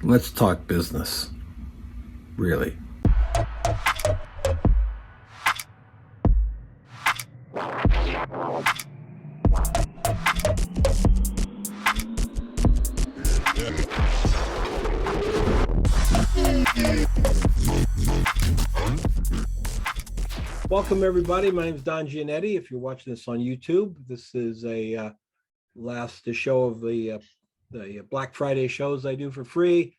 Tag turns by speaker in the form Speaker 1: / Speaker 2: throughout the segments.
Speaker 1: Let's talk business, really. Welcome, everybody. My name is Don Giannetti. If you're watching this on YouTube, this is a last show of the Black Friday shows I do for free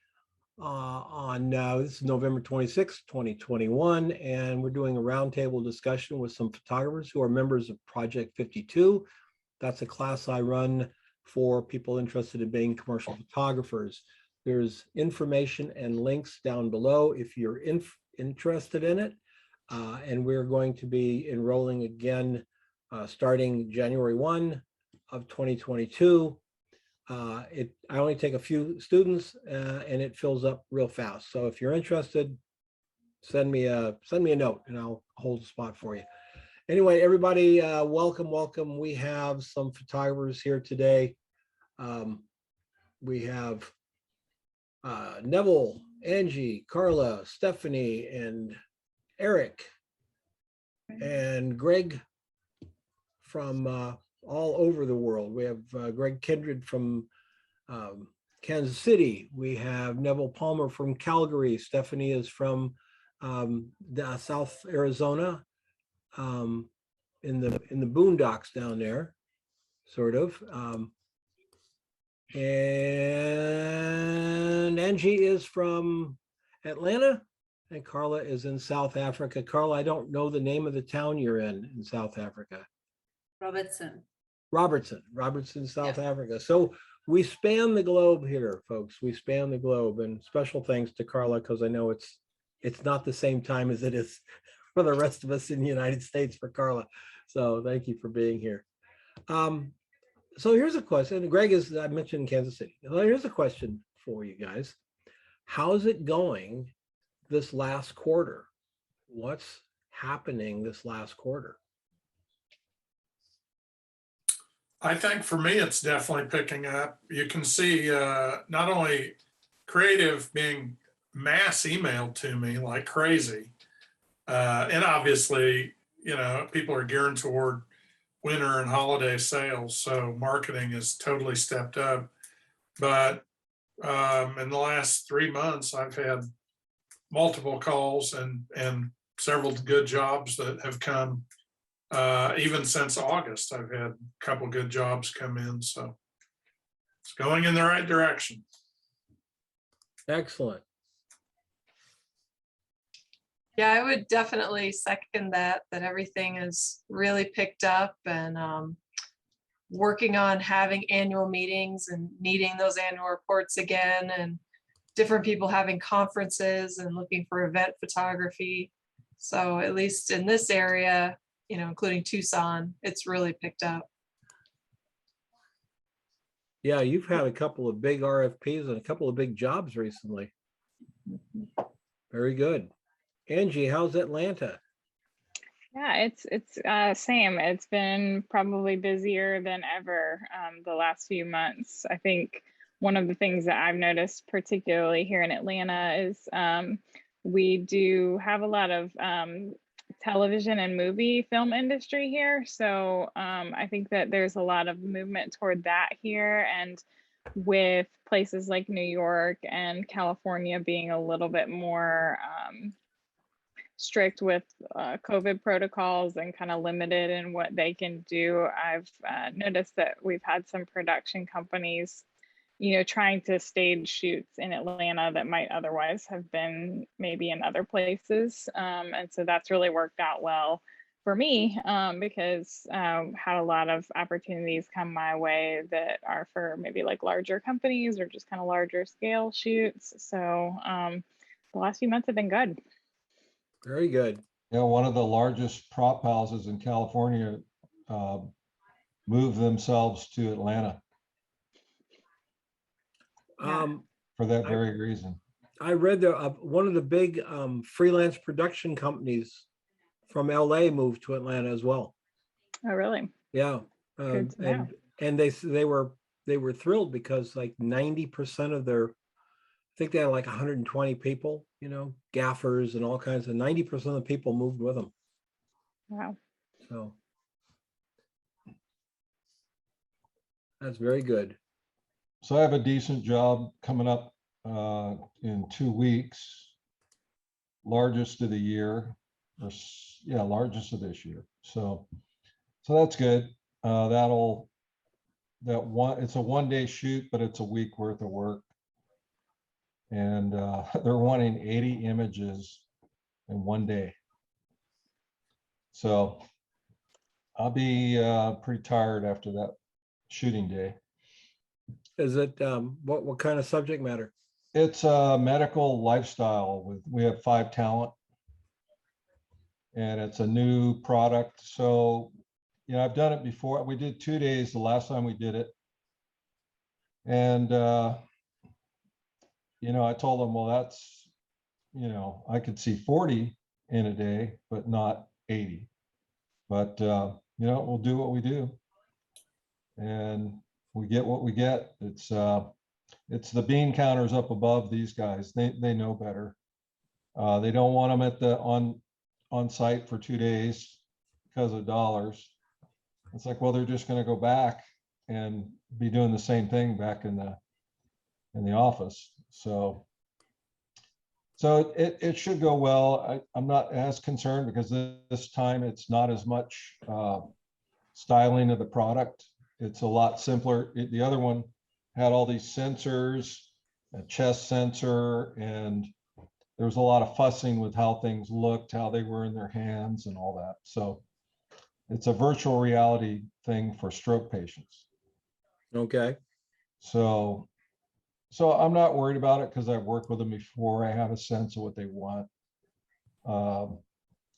Speaker 1: this is November 26th, 2021, and we're doing a roundtable discussion with some photographers who are members of Project 52. That's a class I run for people interested in being commercial photographers. There's information and links down below if you're interested in it. And we're going to be enrolling again starting January 1 of 2022. I only take a few students and it fills up real fast. So if you're interested, send me a note and I'll hold a spot for you. Anyway, everybody, welcome. We have some photographers here today. We have Neville, Angie, Carla, Stephanie, and Eric and Greg from all over the world. We have Greg Kindred from Kansas City. We have Neville Palmer from Calgary. Stephanie is from South Arizona, in the boondocks down there, sort of. And Angie is from Atlanta. And Carla is in South Africa. Carla, I don't know the name of the town you're in South Africa. Robertson, South Africa. So we span the globe here, folks. We span the globe, and special thanks to Carla, because I know it's not the same time as it is for the rest of us in the United States for Carla. So thank you for being here. So here's a question. Greg is, I mentioned Kansas City. Well, here's a question for you guys. How's it going this last quarter? What's happening this last quarter?
Speaker 2: I think for me, it's definitely picking up. You can see not only creative being mass emailed to me like crazy, and obviously, people are gearing toward winter and holiday sales, so marketing is totally stepped up. But in the last 3 months, I've had multiple calls and several good jobs that have come. Even since August, I've had a couple good jobs come in, so it's going in the right direction.
Speaker 1: Excellent.
Speaker 3: Yeah, I would definitely second that everything is really picked up, and working on having annual meetings and needing those annual reports again, and different people having conferences and looking for event photography. So at least in this area, including Tucson, it's really picked up.
Speaker 1: Yeah, you've had a couple of big RFPs and a couple of big jobs recently. Very good. Angie, how's Atlanta?
Speaker 4: Yeah, it's same. It's been probably busier than ever the last few months. I think one of the things that I've noticed, particularly here in Atlanta, is we do have a lot of television and movie film industry here. So I think that there's a lot of movement toward that here. And with places like New York and California being a little bit more strict with COVID protocols and kind of limited in what they can do, I've noticed that we've had some production companies trying to stage shoots in Atlanta that might otherwise have been maybe in other places. And so that's really worked out well for me because had a lot of opportunities come my way that are for maybe like larger companies or just kind of larger scale shoots. So the last few months have been good.
Speaker 1: Very good.
Speaker 5: Yeah, one of the largest prop houses in California moved themselves to Atlanta. For that very reason.
Speaker 1: I read that one of the big freelance production companies from LA moved to Atlanta as well.
Speaker 4: Oh, really?
Speaker 1: Yeah.
Speaker 4: Good to know.
Speaker 1: And they were thrilled because like 90% of their think they had like 120 people, gaffers and all kinds of, 90% of the people moved with them.
Speaker 4: Wow.
Speaker 1: So that's very good.
Speaker 5: So I have a decent job coming up in 2 weeks, largest of the year, largest of this year. So that's good. It's a 1-day shoot, but it's a week worth of work. And they're wanting 80 images in 1 day. So I'll be pretty tired after that shooting day.
Speaker 1: Is it, what kind of subject matter?
Speaker 5: It's a medical lifestyle. We have 5 talent, and it's a new product. So, I've done it before. We did 2 days the last time we did it. And, I told them, well, that's, I could see 40 in a day, but not 80. But, we'll do what we do. And we get what we get. It's the bean counters up above these guys. They know better. They don't want them at the on site for 2 days because of dollars. It's like, well, they're just going to go back and be doing the same thing back in the office. So it should go well. I'm not as concerned because this time it's not as much styling of the product. It's a lot simpler. The other one had all these sensors, a chest sensor, and there was a lot of fussing with how things looked, how they were in their hands and all that. So it's a virtual reality thing for stroke patients.
Speaker 1: Okay.
Speaker 5: So I'm not worried about it because I've worked with them before. I have a sense of what they want.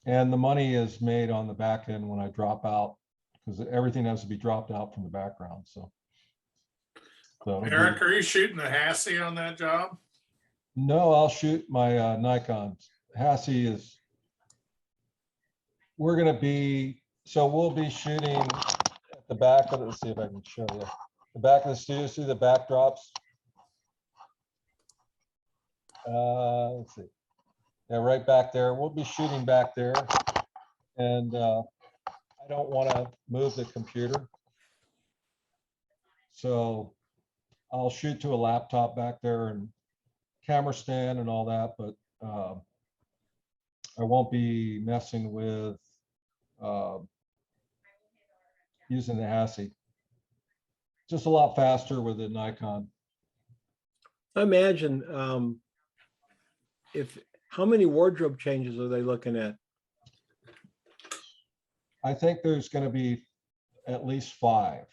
Speaker 5: And the money is made on the back end when I drop out, because everything has to be dropped out from the background. So
Speaker 2: Eric, are you shooting the HASI on that job?
Speaker 5: No, I'll shoot my Nikon. HASI we'll be shooting at the back of it. Let's see if I can show you. The back of the studio, see the backdrops? Let's see. Yeah, right back there. We'll be shooting back there. And I don't want to move the computer. So I'll shoot to a laptop back there and camera stand and all that, but I won't be messing with using the HASI. Just a lot faster with the Nikon.
Speaker 1: I imagine how many wardrobe changes are they looking at?
Speaker 5: I think there's going to be at least 5.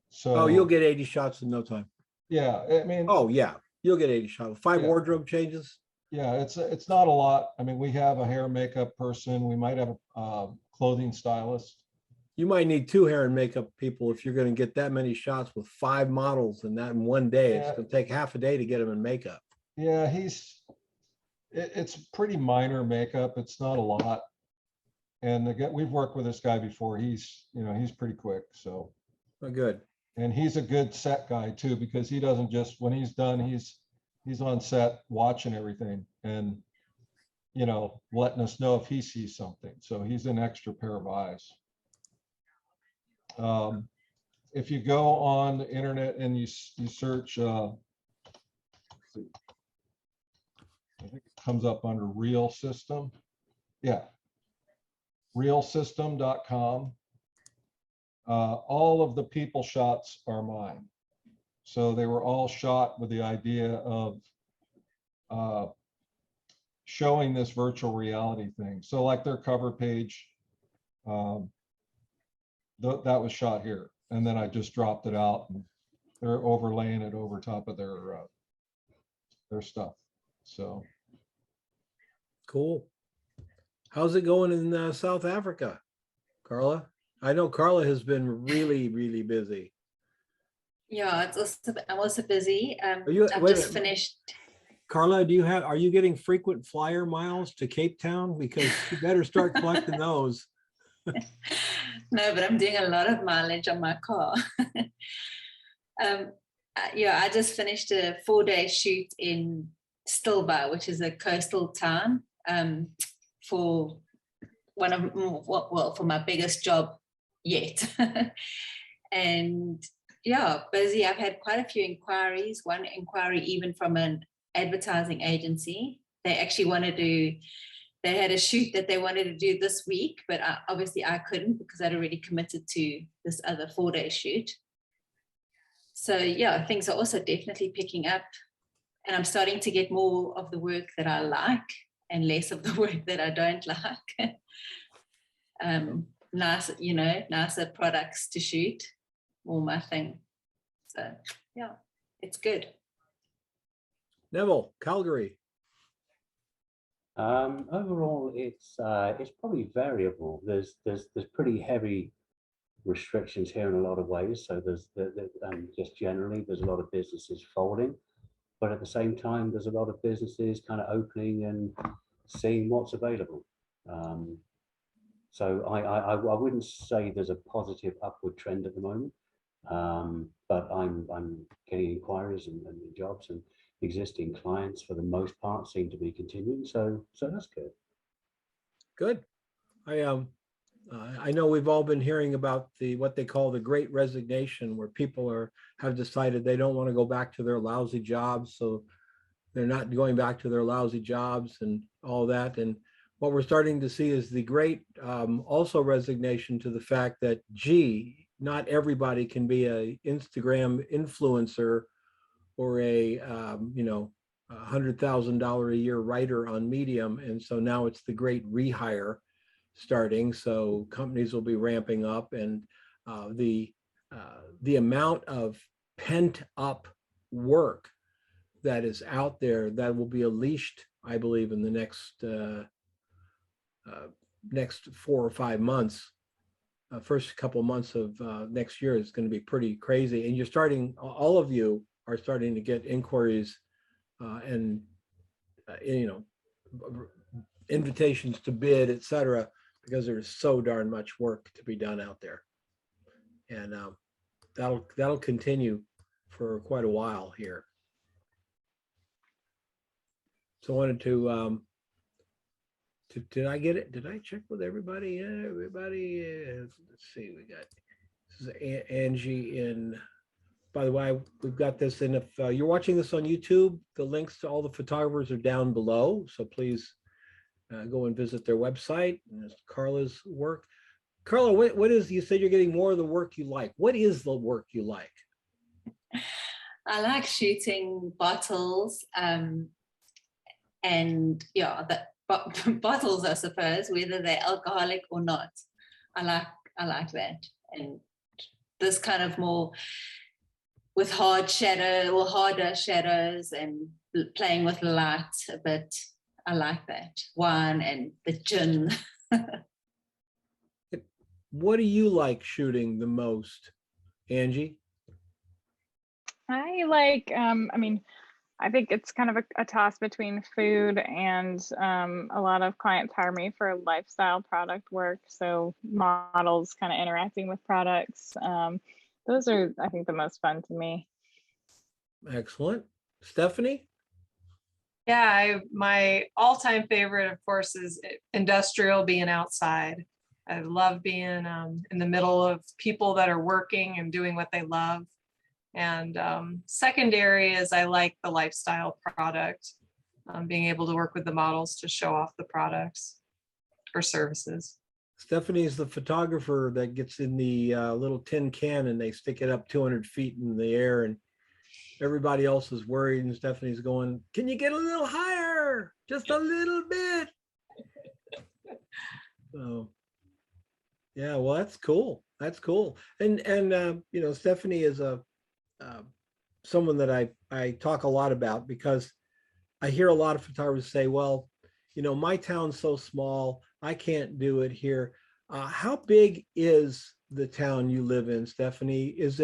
Speaker 5: So
Speaker 1: Oh, you'll get 80 shots in no time.
Speaker 5: Yeah, I mean.
Speaker 1: Oh yeah, you'll get 80 shots. 5
Speaker 5: Yeah.
Speaker 1: wardrobe changes.
Speaker 5: Yeah, it's not a lot. I mean, we have a hair and makeup person. We might have a clothing stylist.
Speaker 1: You might need 2 hair and makeup people if you're going to get that many shots with 5 models and that in 1 day. It's
Speaker 5: Yeah.
Speaker 1: going to take half a day to get them in makeup.
Speaker 5: Yeah, it's pretty minor makeup. It's not a lot. And we've worked with this guy before. He's pretty quick. So.
Speaker 1: Oh, good.
Speaker 5: And he's a good set guy too, because he doesn't just, when he's done, he's on set watching everything and, letting us know if he sees something. So he's an extra pair of eyes. If you go on the internet and you search, let's see, I think it comes up under Real System. Yeah. Realsystem.com. All of the people shots are mine. So they were all shot with the idea of showing this virtual reality thing. So like their cover page, that was shot here. And then I just dropped it out and they're overlaying it over top of their stuff. So.
Speaker 1: Cool. How's it going in South Africa, Carla? I know Carla has been really, really busy.
Speaker 6: Yeah, I'm also busy. I've
Speaker 1: wait a
Speaker 6: just
Speaker 1: minute.
Speaker 6: finished.
Speaker 1: Carla, are you getting frequent flyer miles to Cape Town? Because you better start collecting those.
Speaker 6: No, but I'm doing a lot of mileage on my car. I just finished a 4-day shoot in Stilba, which is a coastal town, for one of, well, for my biggest job yet. And yeah, busy. I've had quite a few inquiries, one inquiry even from an advertising agency. They actually they had a shoot that they wanted to do this week, but obviously I couldn't because I'd already committed to this other 4-day shoot. So yeah, things are also definitely picking up, and I'm starting to get more of the work that I like and less of the work that I don't like. Nicer products to shoot, more my thing. So yeah, it's good.
Speaker 1: Neville, Calgary.
Speaker 7: Overall, it's probably variable. There's pretty heavy restrictions here in a lot of ways. So just generally, there's a lot of businesses folding, but at the same time, there's a lot of businesses kind of opening and seeing what's available. So I wouldn't say there's a positive upward trend at the moment, but I'm getting inquiries and jobs, and existing clients for the most part seem to be continuing. So that's good.
Speaker 1: Good. I know we've all been hearing about what they call the Great Resignation, where people have decided they don't want to go back to their lousy jobs, so they're not going back to their lousy jobs and all that. And what we're starting to see is the great also resignation to the fact that, gee, not everybody can be a Instagram influencer or a $100,000 a year writer on Medium. And so now it's the great rehire starting. So companies will be ramping up, and the amount of pent up work that is out there that will be unleashed, I believe, in the next 4 or 5 months. First couple months of next year is going to be pretty crazy. And all of you are starting to get inquiries and invitations to bid, et cetera, because there's so darn much work to be done out there. And that'll continue for quite a while here. So I wanted to did I get it? Did I check with everybody? Yeah, everybody. Let's see. We got this is Angie in. By the way, we've got this in. If you're watching this on YouTube, the links to all the photographers are down below. So please go and visit their website. And there's Carla's work. Carla, what is? You said you're getting more of the work you like. What is the work you like?
Speaker 6: I like shooting bottles, and yeah, bottles, I suppose, whether they're alcoholic or not. I like that, and this kind of more with harder shadows and playing with light a bit. I like that. Wine and the gin.
Speaker 1: What do you like shooting the most, Angie?
Speaker 4: I like, I think it's kind of a toss between food and a lot of clients hire me for lifestyle product work. So models kind of interacting with products. Those are, I think, the most fun to me.
Speaker 1: Excellent. Stephanie?
Speaker 3: Yeah, my all-time favorite, of course, is industrial, being outside. I love being in the middle of people that are working and doing what they love. And secondary is I like the lifestyle product, being able to work with the models to show off the products or services.
Speaker 1: Stephanie is the photographer that gets in the little tin can and they stick it up 200 feet in the air, and everybody else is worried, and Stephanie's going, can you get a little higher? Just a little bit. So yeah, well, that's cool. That's cool. And Stephanie is someone that I talk a lot about, because I hear a lot of photographers say, well, my town's so small, I can't do it here. How big is the town you live in, Stephanie? Has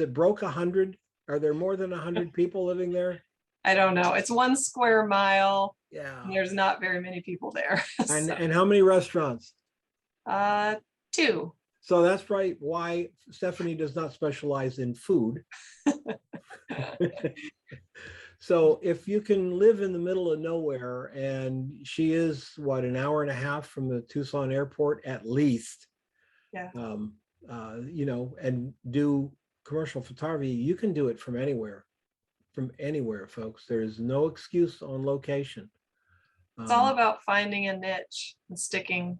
Speaker 1: it broke 100? Are there more than 100 people living there?
Speaker 3: I don't know. It's 1 square mile.
Speaker 1: Yeah.
Speaker 3: And there's not very many people there.
Speaker 1: And how many restaurants?
Speaker 3: 2.
Speaker 1: So that's probably why Stephanie does not specialize in food. So if you can live in the middle of nowhere, and she is what, an hour and a half from the Tucson airport at least,
Speaker 3: Yeah.
Speaker 1: you know, and do commercial photography, you can do it from anywhere, folks. There is no excuse on location.
Speaker 3: It's all about finding a niche and sticking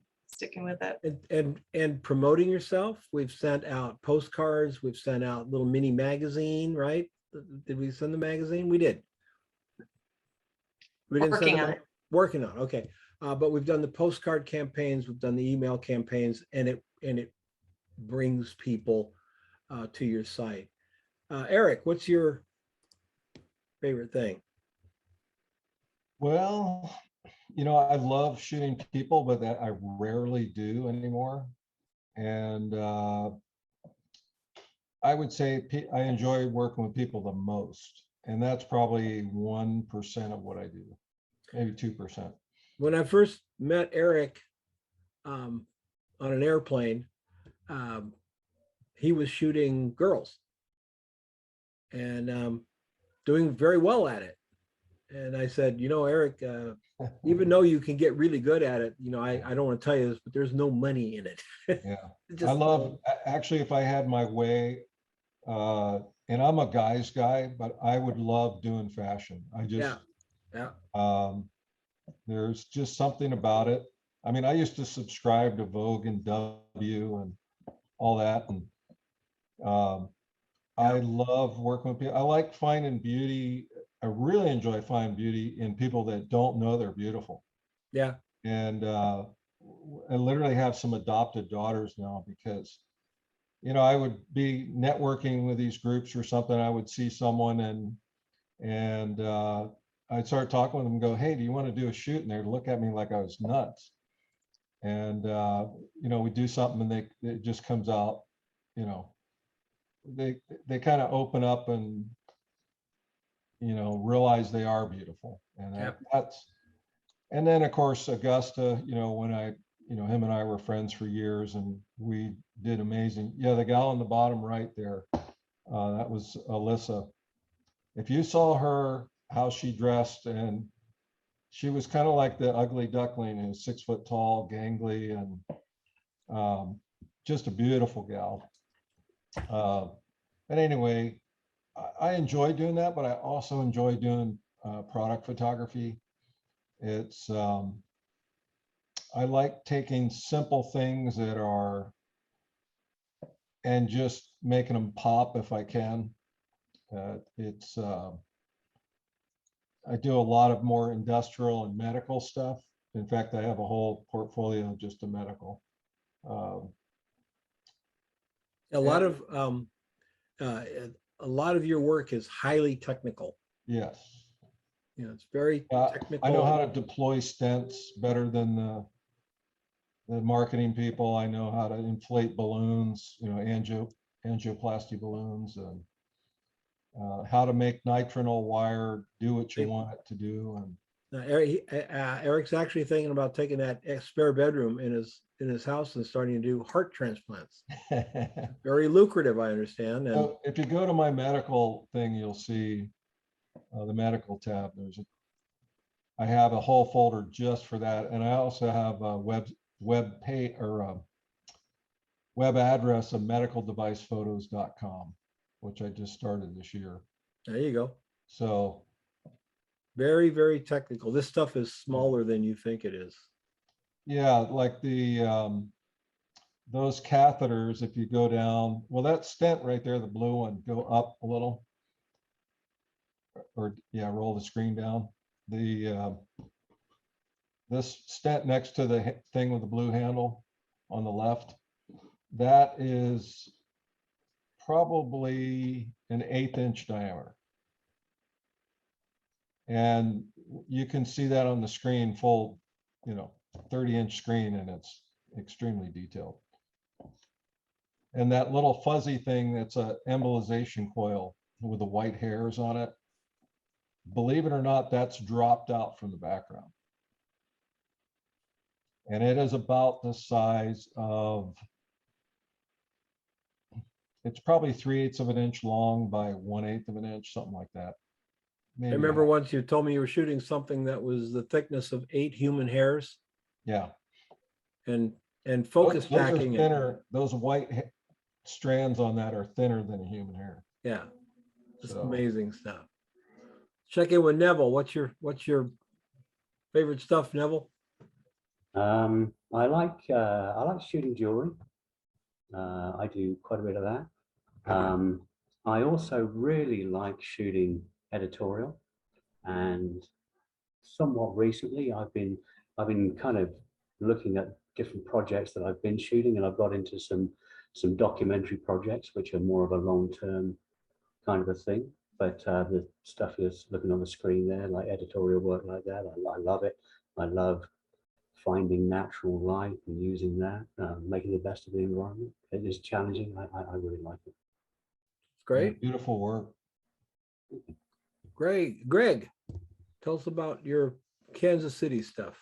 Speaker 3: with it.
Speaker 1: And promoting yourself. We've sent out postcards. We've sent out little mini magazine, right? Did we send the magazine? We did. We didn't
Speaker 3: Working
Speaker 1: send
Speaker 3: on
Speaker 1: them.
Speaker 3: it.
Speaker 1: Working on, okay. But we've done the postcard campaigns. We've done the email campaigns, and it brings people to your site. Eric, what's your favorite thing?
Speaker 5: Well, you know, I love shooting people, but that I rarely do anymore. And I would say I enjoy working with people the most. And that's probably 1% of what I do, maybe 2%.
Speaker 1: When I first met Eric on an airplane, he was shooting girls and doing very well at it. And I said, you know, Eric, even though you can get really good at it, you know, I don't want to tell you this, but there's no money in it.
Speaker 5: Yeah. I love, actually, if I had my way, and I'm a guy's guy, but I would love doing fashion. I just, there's just something about it. I mean, I used to subscribe to Vogue and W and all that. And I love working with people. I like finding beauty. I really enjoy finding beauty in people that don't know they're beautiful.
Speaker 1: Yeah.
Speaker 5: And I literally have some adopted daughters now because, you know, I would be networking with these groups or something. I would see someone and I'd start talking with them and go, hey, do you want to do a shoot? And they'd look at me like I was nuts. And, you know, we do something and it just comes out, you know, they kind of open up and, you know, realize they are beautiful. And that's, and then of course, Augusta, you know, when you know, him and I were friends for years and we did amazing. Yeah, the gal on the bottom right there, that was Alyssa. If you saw her, how she dressed, and she was kind of like the ugly duckling, who's 6 foot tall, gangly, and just a beautiful gal. But anyway, I enjoy doing that, but I also enjoy doing product photography. It's, I like taking simple things that are, and just making them pop if I can. It's, I do a lot of more industrial and medical stuff. In fact, I have a whole portfolio just of medical.
Speaker 1: A lot of your work is highly technical.
Speaker 5: Yes.
Speaker 1: You know, it's very technical.
Speaker 5: I know how to deploy stents better than the marketing people. I know how to inflate balloons, you know, angioplasty balloons, and how to make nitrile wire do what you want it to do. And
Speaker 1: Eric's actually thinking about taking that spare bedroom in his house and starting to do heart transplants. Very lucrative, I understand. And
Speaker 5: so if you go to my medical thing, you'll see the medical tab. I have a whole folder just for that, and I also have a web address of medicaldevicephotos.com, which I just started this year.
Speaker 1: There you go.
Speaker 5: So
Speaker 1: very, very technical. This stuff is smaller than you think it is.
Speaker 5: yeah, like those catheters, if you go down, well, that stent right there, the blue one, go up a little, or yeah, roll the screen down. This stent next to the thing with the blue handle on the left, that is probably an 1/8 inch diameter. And you can see that on the screen, full, you know, 30-inch screen, and it's extremely detailed. And that little fuzzy thing, that's a embolization coil with the white hairs on it. Believe it or not, that's dropped out from the background. And it is about the size of, it's probably 3/8 of an inch long by 1/8 of an inch, something like that. maybe.
Speaker 1: I remember once you told me you were shooting something that was the thickness of 8 human hairs
Speaker 5: Yeah.
Speaker 1: and focus
Speaker 5: Those are
Speaker 1: stacking it.
Speaker 5: thinner. Those white strands on that are thinner than a human hair.
Speaker 1: Yeah, it's
Speaker 5: So,
Speaker 1: amazing stuff. Check in with Neville. What's your favorite stuff, Neville?
Speaker 7: I like shooting jewelry. I do quite a bit of that. I also really like shooting editorial, and somewhat recently I've been kind of looking at different projects that I've been shooting, and I've got into some documentary projects which are more of a long-term kind of a thing. But the stuff you're looking on the screen there, like editorial work like that, I love it. I love finding natural light and using that, making the best of the environment. It is challenging. I really like it.
Speaker 1: It's great.
Speaker 5: beautiful work.
Speaker 1: Great. Greg, tell us about your Kansas City stuff.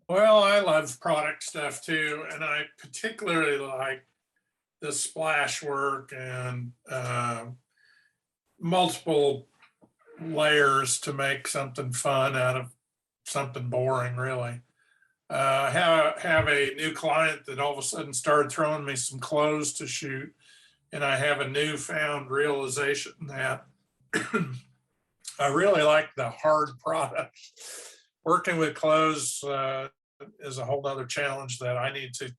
Speaker 2: Well, I love product stuff too, and I particularly like the splash work and multiple layers to make something fun out of something boring, really. Have a new client that all of a sudden started throwing me some clothes to shoot, and I have a newfound realization that I really like the hard product. Working with clothes is a whole other challenge that I need to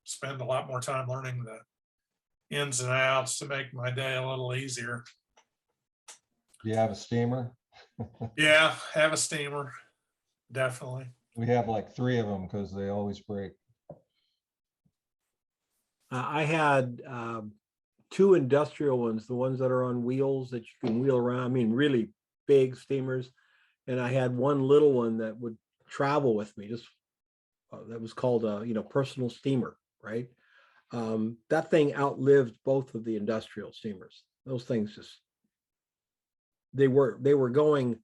Speaker 2: spend a lot more time learning the ins and outs to make my day a little easier.
Speaker 5: Do you have a steamer?
Speaker 2: Yeah, have a steamer, definitely.
Speaker 5: We have like 3 of them because they always break.
Speaker 1: I had 2 industrial ones, the ones that are on wheels that you can wheel around. I mean, really big steamers. And I had one little one that would travel with me, just that was called a personal steamer, right? That thing outlived both of the industrial steamers. Those things just they were going.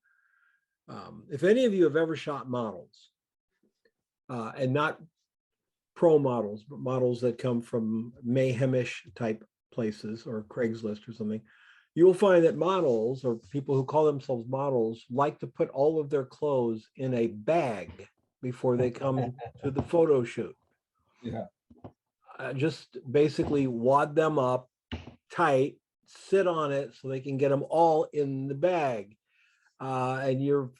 Speaker 1: If any of you have ever shot models, and not pro models, but models that come from Mayhemish type places or Craigslist or something, you will find that models, or people who call themselves models, like to put all of their clothes in a bag before they come to the photo shoot.
Speaker 5: Yeah.
Speaker 1: Just basically wad them up tight, sit on it so they can get them all in the bag. And your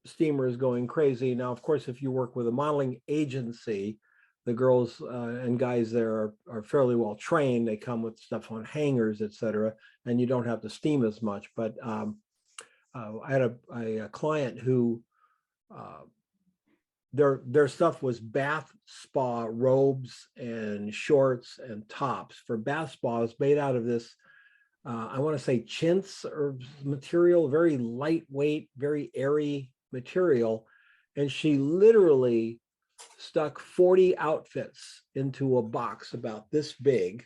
Speaker 1: steamer is going crazy. Now, of course, if you work with a modeling agency, the girls and guys there are fairly well trained. They come with stuff on hangers, etc., and you don't have to steam as much. But I had a client who their stuff was bath spa robes and shorts and tops for bath spas made out of this I want to say chintz or material, very lightweight, very airy material. And she literally stuck 40 outfits into a box about this big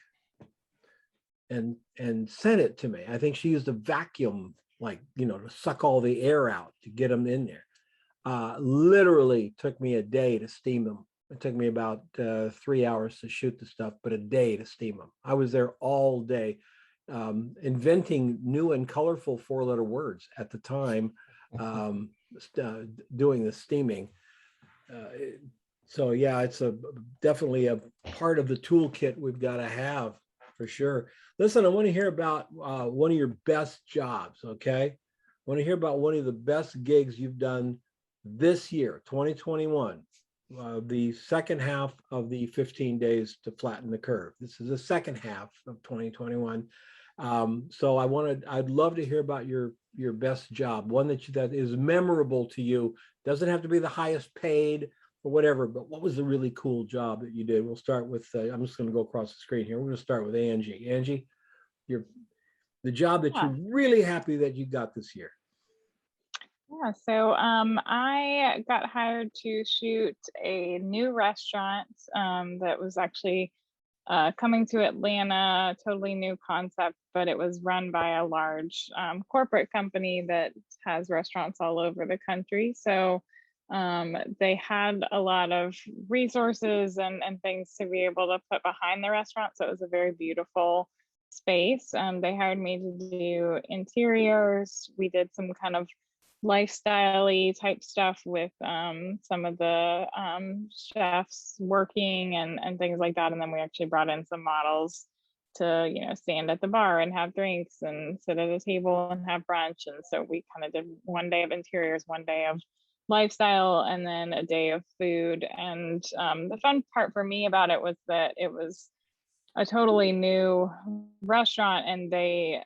Speaker 1: and sent it to me. I think she used a vacuum, like, to suck all the air out to get them in there. Literally took me a day to steam them. It took me about 3 hours to shoot the stuff, but a day to steam them. I was there all day. Inventing new and colorful 4-letter words at the time, doing the steaming. So yeah, it's definitely a part of the toolkit we've got to have for sure. Listen, I want to hear about one of your best jobs. Okay, I want to hear about one of the best gigs you've done this year, 2021. The second half of the 15 days to flatten the curve. This is the second half of 2021. So I'd love to hear about your best job, one that is memorable to you. Doesn't have to be the highest paid or whatever, but what was the really cool job that you did? We'll start with, I'm just going to go across the screen here. We're going to start with Angie. Angie, the job that you're really happy that you got this year.
Speaker 4: Yeah, so I got hired to shoot a new restaurant that was actually coming to Atlanta, totally new concept, but it was run by a large corporate company that has restaurants all over the country. So they had a lot of resources and things to be able to put behind the restaurant. So it was a very beautiful space. They hired me to do interiors. We did some kind of lifestyle-y type stuff with some of the chefs working and things like that. And then we actually brought in some models to, you know, stand at the bar and have drinks and sit at a table and have brunch. And so we kind of did one day of interiors, one day of lifestyle, and then a day of food. And the fun part for me about it was that it was a totally new restaurant, and they,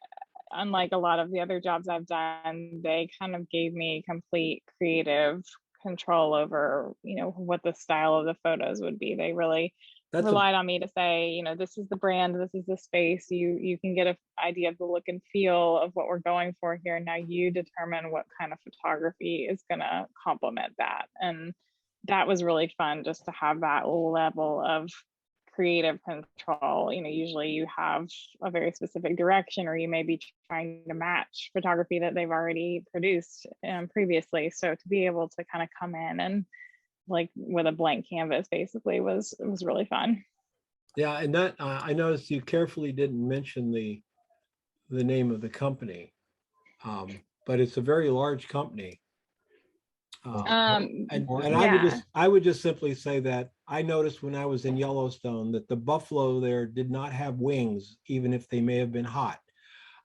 Speaker 4: unlike a lot of the other jobs I've done, they kind of gave me complete creative control over, you know, what the style of the photos would be. They really relied on me to say, you know, this is the brand, this is the space. You can get an idea of the look and feel of what we're going for here. Now you determine what kind of photography is going to complement that. And that was really fun, just to have that level of creative control. You know, usually you have a very specific direction, or you may be trying to match photography that they've already produced previously. So to be able to kind of come in and like with a blank canvas basically was really fun.
Speaker 1: Yeah, and that I noticed you carefully didn't mention the name of the company, but it's a very large company. And
Speaker 4: yeah.
Speaker 1: I would just simply say that I noticed when I was in Yellowstone that the buffalo there did not have wings, even if they may have been hot.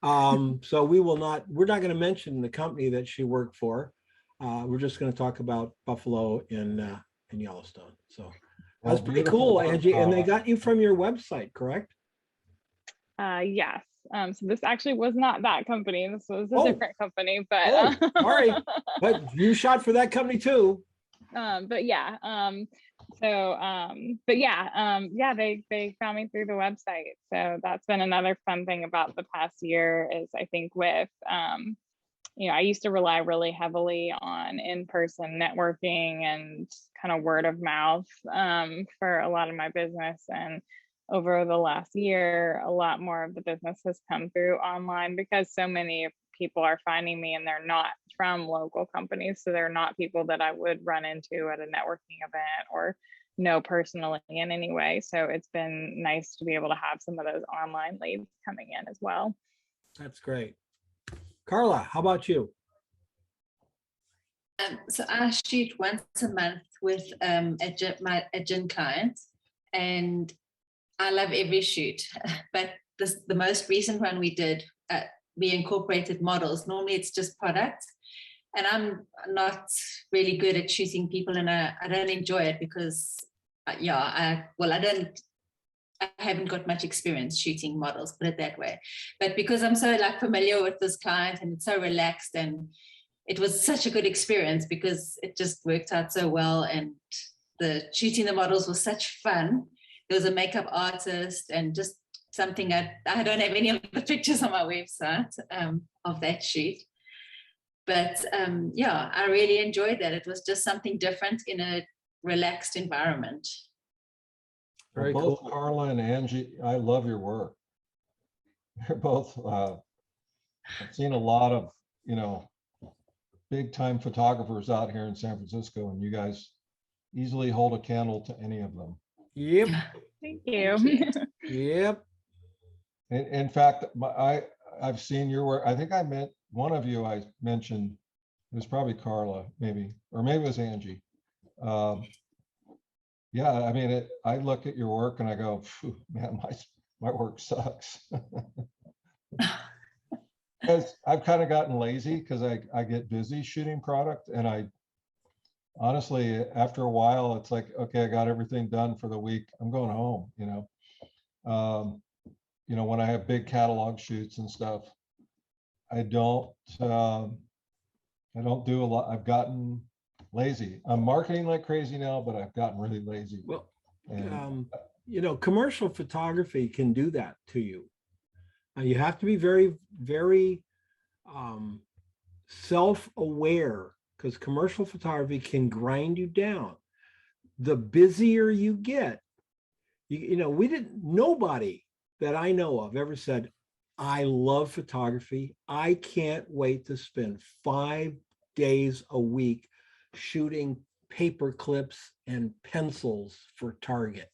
Speaker 1: So we're not going to mention the company that she worked for. We're just going to talk about buffalo in Yellowstone. So that's pretty cool, Angie. And they got you from your website, correct?
Speaker 4: Yes. So this actually was not that company. This was a different company, but
Speaker 1: sorry, but you shot for that company too.
Speaker 4: But yeah. Yeah, they found me through the website. So that's been another fun thing about the past year is I think with you know, I used to rely really heavily on in-person networking and kind of word of mouth for a lot of my business. And over the last year, a lot more of the business has come through online because so many people are finding me and they're not from local companies. So they're not people that I would run into at a networking event or know personally in any way. So it's been nice to be able to have some of those online leads coming in as well.
Speaker 1: That's great. Carla, how about you?
Speaker 6: So I shoot once a month with a gym client, and I love every shoot. But the most recent one we did, we incorporated models. Normally it's just products, and I'm not really good at shooting people, and I don't enjoy it because, I haven't got much experience shooting models, put it that way. But because I'm so familiar with this client and it's so relaxed, and it was such a good experience because it just worked out so well, and the shooting the models was such fun. There was a makeup artist and just something I don't have any of the pictures on my website of that shoot. But I really enjoyed that. It was just something different in a relaxed environment.
Speaker 1: Very
Speaker 5: both
Speaker 1: cool.
Speaker 5: Carla and Angie, I love your work. You're both, I've seen a lot of, you know, big time photographers out here in San Francisco, and you guys easily hold a candle to any of them.
Speaker 1: Yep.
Speaker 4: Thank you.
Speaker 1: Yep.
Speaker 5: In fact, I've seen your work. I think I met one of you. I mentioned it was probably Carla, maybe, or maybe it was Angie. Yeah, I mean, I look at your work and I go, man, my work sucks. Because I've kind of gotten lazy because I get busy shooting product, and I honestly, after a while, it's like, okay, I got everything done for the week. I'm going home, you know. You know, when I have big catalog shoots and stuff, I don't do a lot. I've gotten lazy. I'm marketing like crazy now, but I've gotten really lazy.
Speaker 1: Well, you know, commercial photography can do that to you. You have to be very, very self-aware, because commercial photography can grind you down. The busier you get, you know, nobody that I know of ever said, I love photography. I can't wait to spend 5 days a week shooting paper clips and pencils for Target.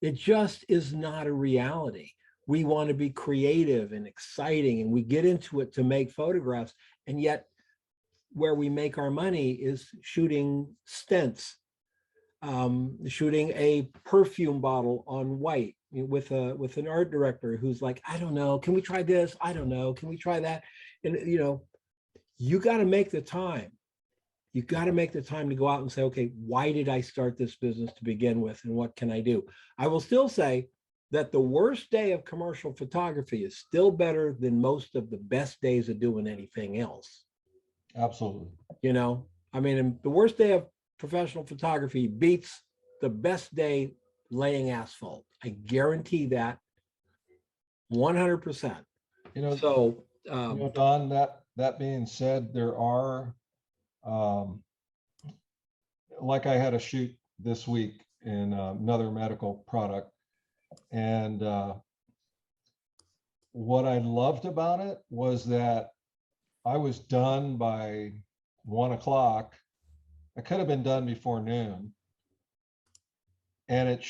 Speaker 1: It just is not a reality. we want to be creative and exciting, and we get into it to make photographs. And yet where we make our money is shooting stents, shooting a perfume bottle on white with an art director who's like, I don't know, can we try this? I don't know, can we try that? And you got to make the time. You got to make the time to go out and say, okay, why did I start this business to begin with, and what can I do? I will still say that the worst day of commercial photography is still better than most of the best days of doing anything else.
Speaker 5: Absolutely.
Speaker 1: I mean, the worst day of professional photography beats the best day laying asphalt. I guarantee that 100%. So,
Speaker 5: Don, that being said, there are, like I had a shoot this week in another medical product. And what I loved about it was that I was done by 1 o'clock. I could have been done before noon. And it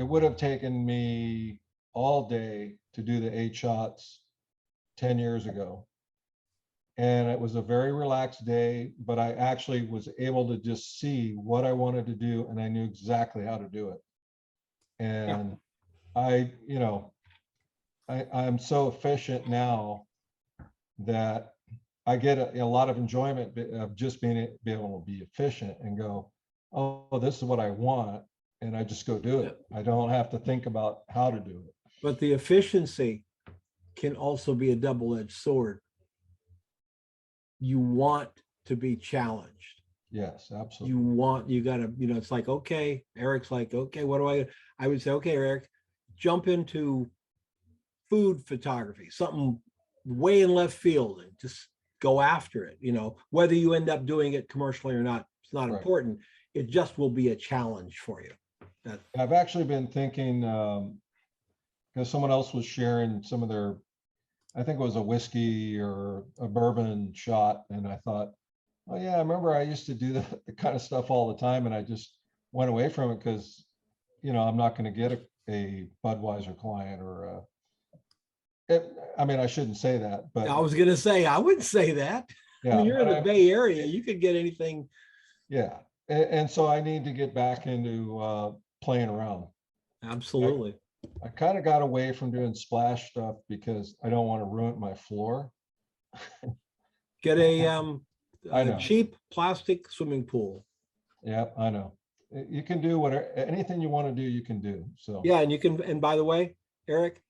Speaker 5: would have taken me all day to do the 8 shots 10 years ago. And it was a very relaxed day, but I actually was able to just see what I wanted to do, and I knew exactly how to do it. And I'm so efficient now that I get a lot of enjoyment of just be able to be efficient and go, oh, this is what I want, and I just go do it. I don't have to think about how to do it.
Speaker 1: But the efficiency can also be a double-edged sword. You want to be challenged.
Speaker 5: Yes, absolutely.
Speaker 1: You gotta, it's like, okay, Eric's like, okay, what do I would say, okay, Eric, jump into food photography, something way in left field, and just go after it. Whether you end up doing it commercially or not, it's not
Speaker 5: Right.
Speaker 1: important. It just will be a challenge for you.
Speaker 5: I've actually been thinking, because someone else was sharing some of their, I think it was a whiskey or a bourbon shot. And I thought, oh yeah, I remember I used to do the kind of stuff all the time. And I just went away from it because, I'm not going to get a Budweiser client or I shouldn't say that, but
Speaker 1: I was going to say, I wouldn't say that.
Speaker 5: yeah,
Speaker 1: I mean, you're in the Bay Area, you could get anything.
Speaker 5: Yeah. And so I need to get back into playing around.
Speaker 1: Absolutely.
Speaker 5: I kind of got away from doing splash stuff because I don't want to ruin my floor.
Speaker 1: Get
Speaker 5: I know.
Speaker 1: cheap plastic swimming pool.
Speaker 5: Yeah, I know. You can do anything you want to do, you can do. So
Speaker 1: Yeah, and by the way, Eric,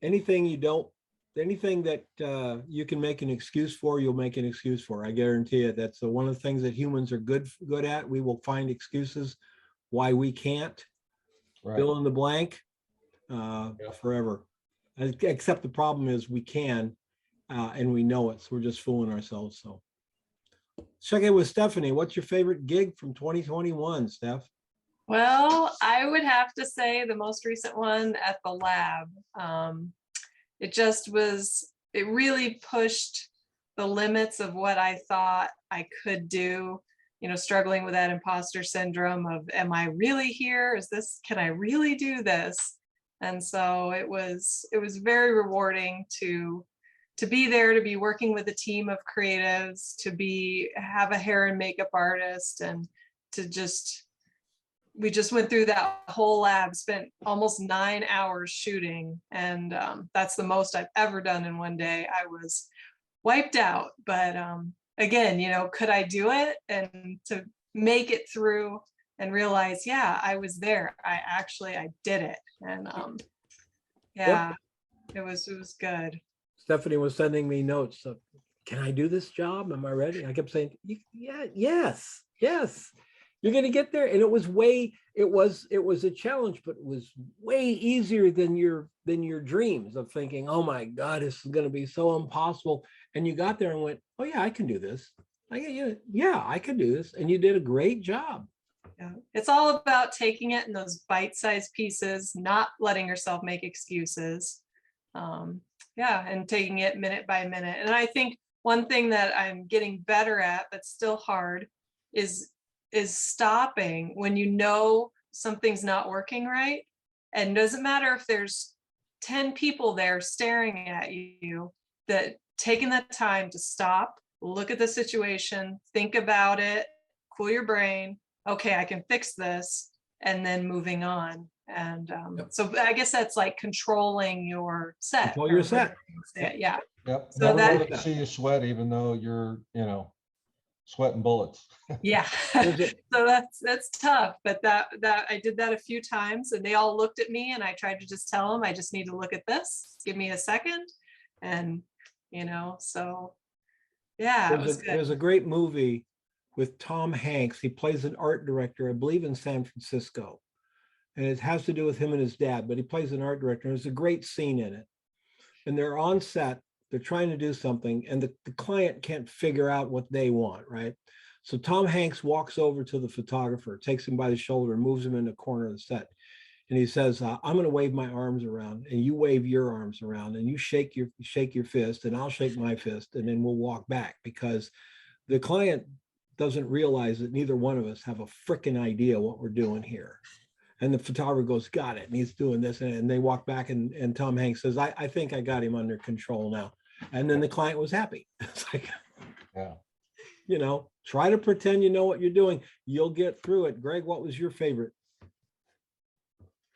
Speaker 1: anything that you can make an excuse for, you'll make an excuse for. I guarantee it. That's one of the things that humans are good at. We will find excuses why we can't.
Speaker 5: right.
Speaker 1: Fill in the blank forever. Except the problem is we can, and we know it. So we're just fooling ourselves. So check in with Stephanie. What's your favorite gig from 2021, Steph?
Speaker 3: Well, I would have to say the most recent one at the lab. It really pushed the limits of what I thought I could do, struggling with that imposter syndrome of, am I really here? Can I really do this? And so it was very rewarding to be there, to be working with a team of creatives, have a hair and makeup artist, and we just went through that whole lab, spent almost 9 hours shooting. And that's the most I've ever done in one day. I was wiped out, but again, could I do it? And to make it through and realize, yeah, I was there. I did it. And yeah, it was good.
Speaker 1: Stephanie was sending me notes of, can I do this job? Am I ready? I kept saying, yeah, yes. You're going to get there. And it was a challenge, but it was way easier than your dreams of thinking, oh my God, this is going to be so impossible. And you got there and went, oh yeah, I can do this. I can do this. And you did a great job.
Speaker 3: Yeah. It's all about taking it in those bite-sized pieces, not letting yourself make excuses. And taking it minute by minute. And I think one thing that I'm getting better at, but still hard, is stopping when something's not working right. And doesn't matter if there's 10 people there staring at you, that taking that time to stop, look at the situation, think about it, cool your brain. Okay, I can fix this, and then moving on. And
Speaker 1: Yep.
Speaker 3: so I guess that's like controlling your set.
Speaker 1: Control your
Speaker 3: or
Speaker 1: set.
Speaker 3: whatever you say it, yeah.
Speaker 5: Yep.
Speaker 3: So
Speaker 5: Never
Speaker 3: that-
Speaker 5: let them see you sweat, even though you're, you know, sweating bullets.
Speaker 3: Yeah.
Speaker 1: There's a-
Speaker 3: So that's tough, but that I did that a few times, and they all looked at me, and I tried to just tell them, I just need to look at this. Give me a second. And, you know, so yeah, it was
Speaker 1: There's
Speaker 3: good.
Speaker 1: a great movie with Tom Hanks. He plays an art director, I believe, in San Francisco. And it has to do with him and his dad, but he plays an art director. There's a great scene in it. And they're on set, they're trying to do something, and the client can't figure out what they want, right? So Tom Hanks walks over to the photographer, takes him by the shoulder, and moves him in the corner of the set. And he says, I'm going to wave my arms around, and you wave your arms around, and you shake your fist, and I'll shake my fist, and then we'll walk back, because the client doesn't realize that neither one of us have a freaking idea what we're doing here. And the photographer goes, got it. And he's doing this. And they walk back, and Tom Hanks says, I think I got him under control now. And then the client was happy. It's like,
Speaker 5: Yeah.
Speaker 1: you know, try to pretend you know what you're doing. You'll get through it. Greg, what was your favorite?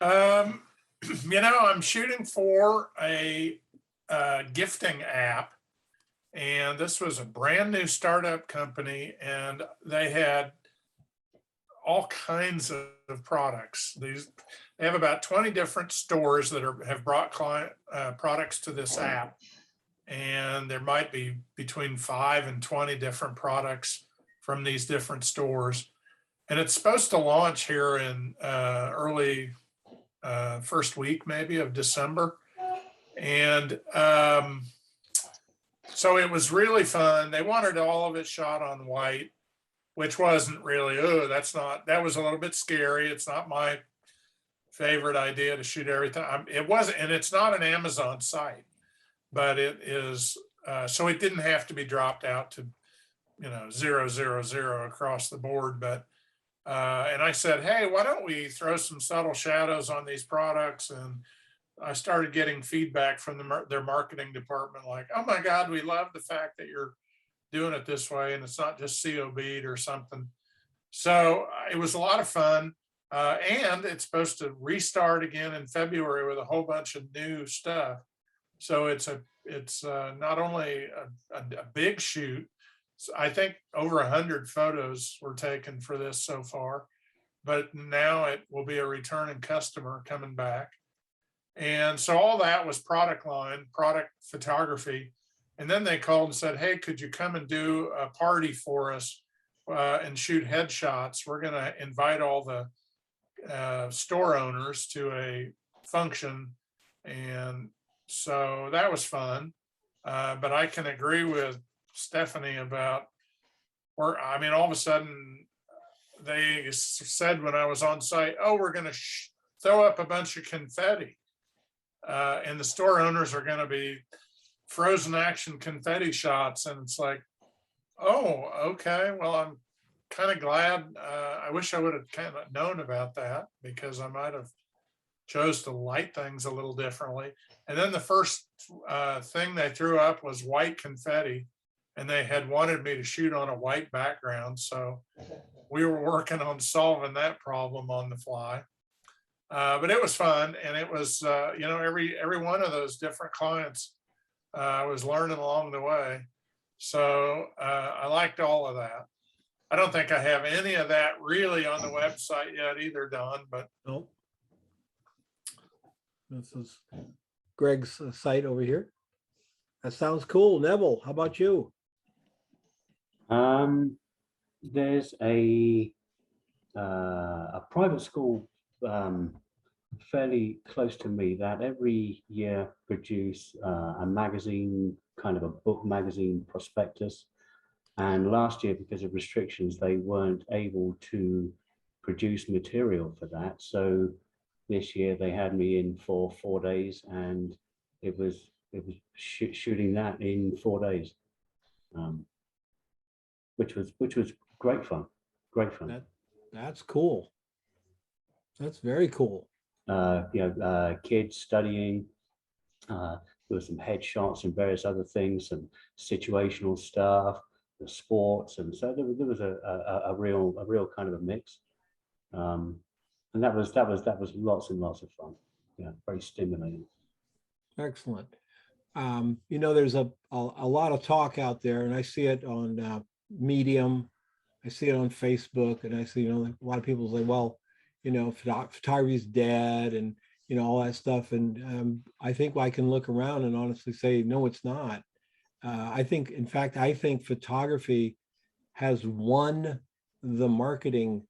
Speaker 2: You know, I'm shooting for a gifting app, and this was a brand new startup company, and they had all kinds of products. They have about 20 different stores that have brought client products to this app, and there might be between 5 and 20 different products from these different stores. And it's supposed to launch here in early first week maybe of December. And so it was really fun. They wanted all of it shot on white, which wasn't really, that was a little bit scary. It's not my favorite idea to shoot everything. It wasn't, and it's not an Amazon site, but it is, so it didn't have to be dropped out to, you know, 0, 0, 0 across the board. But, and I said, hey, why don't we throw some subtle shadows on these products? And I started getting feedback from their marketing department, like, oh my God, we love the fact that you're doing it this way, and it's not just CO bead or something. So it was a lot of fun. And it's supposed to restart again in February with a whole bunch of new stuff. So it's not only a big shoot. So I think over 100 photos were taken for this so far, but now it will be a returning customer coming back. And so all that was product line, product photography. And then they called and said, hey, could you come and do a party for us and shoot headshots? We're going to invite all the store owners to a function. And so that was fun. But I can agree with Stephanie about I mean, all of a sudden they said when I was on site, oh, we're going to throw up a bunch of confetti. And the store owners are going to be frozen action confetti shots. And it's like, oh, okay. Well, I'm kind of glad. I wish I would have kind of known about that, because I might have chose to light things a little differently. And then the first thing they threw up was white confetti, and they had wanted me to shoot on a white background. So we were working on solving that problem on the fly. But it was fun. And it was, you know, every one of those different clients I was learning along the way. So I liked all of that. I don't think I have any of that really on the website yet either, Don, but
Speaker 1: No. This is Greg's site over here. That sounds cool. Neville, how about you?
Speaker 7: There's a private school fairly close to me that every year produce a magazine, kind of a book magazine prospectus. And last year, because of restrictions, they weren't able to produce material for that. So this year they had me in for 4 days, and it was shooting that in 4 days, which was great fun. Great fun.
Speaker 1: That's cool. That's very cool.
Speaker 7: You know, kids studying, There were some headshots and various other things, some situational stuff, the sports, and so there was a real kind of a mix, and that was lots and lots of fun. Yeah, very stimulating.
Speaker 1: Excellent. You know, there's a lot of talk out there, and I see it on Medium, I see it on Facebook, and I see, you know, a lot of people say, well, you know, photography's dead, and you know, all that stuff. And I think I can look around and honestly say, no, it's not. I think, in fact, I think photography has won the marketing